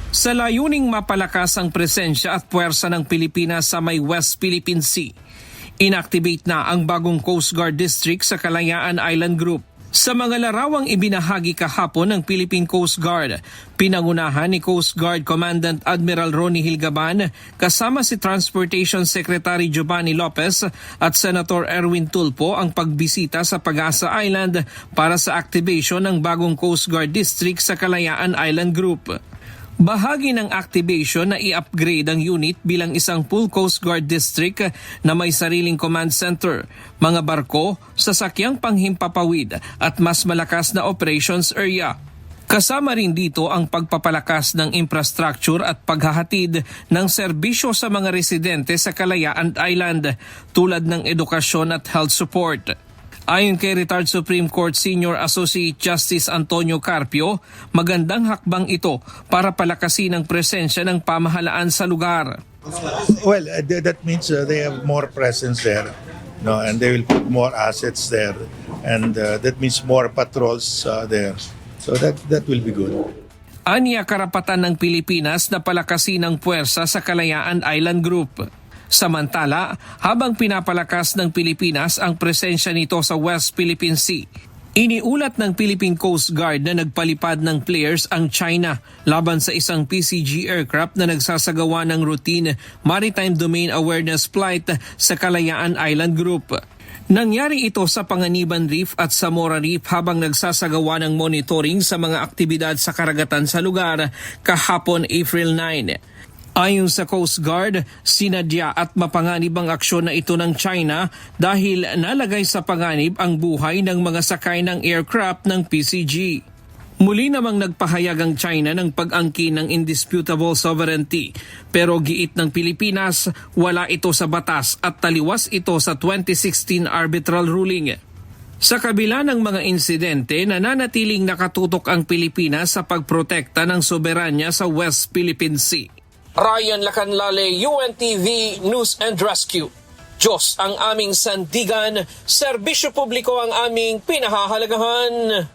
Sa layuning mapalakas ang presensya at puwersa ng Pilipinas sa may West Philippine Sea, inactivate na ang bagong Coast Guard District sa Kalayaan Island Group. Sa mga larawang ibinahagi kahapon ng Philippine Coast Guard, pinangunahan ni Coast Guard Commandant Admiral Ronnie Hilgaban kasama si Transportation Secretary Giovanni Lopez at Senator Erwin Tulfo ang pagbisita sa Pag-asa Island para sa activation ng bagong Coast Guard District sa Kalayaan Island Group. Bahagi ng activation na i-upgrade ang unit bilang isang full Coast Guard District na may sariling command center, mga barko, sasakyang panghimpapawid at mas malakas na operations area. Kasama rin dito ang pagpapalakas ng infrastructure at paghahatid ng serbisyo sa mga residente sa Kalayaan Island tulad ng edukasyon at health support. Ayon kay retired Supreme Court Senior Associate Justice Antonio Carpio, magandang hakbang ito para palakasin ang presensya ng pamahalaan sa lugar. Well, that means they have more presence there, no, and they will put more assets there, and that means more patrols there. So that will be good. Aniya karapatan ng Pilipinas na palakasin ang puwersa sa Kalayaan Island Group. Samantala, habang pinapalakas ng Pilipinas ang presensya nito sa West Philippine Sea, iniulat ng Philippine Coast Guard na nagpalipad ng players ang China laban sa isang PCG aircraft na nagsasagawa ng routine Maritime Domain Awareness Flight sa Kalayaan Island Group. Nangyari ito sa Panganiban Reef at Samora Reef habang nagsasagawa ng monitoring sa mga aktibidad sa karagatan sa lugar kahapon April 9. Ayon sa Coast Guard, sinadya at mapanganib ang aksyon na ito ng China dahil nalagay sa panganib ang buhay ng mga sakay ng aircraft ng PCG. Muli namang nagpahayag ang China ng pag-angkin ng indisputable sovereignty, pero giit ng Pilipinas, wala ito sa batas at taliwas ito sa 2016 arbitral ruling. Sa kabila ng mga insidente, nananatiling nakatutok ang Pilipinas sa pagprotekta ng soberanya sa West Philippine Sea. Ryan Lacanlale, UNTV News and Rescue. Diyos ang aming sandigan, serbisyo publiko ang aming pinahahalagahan.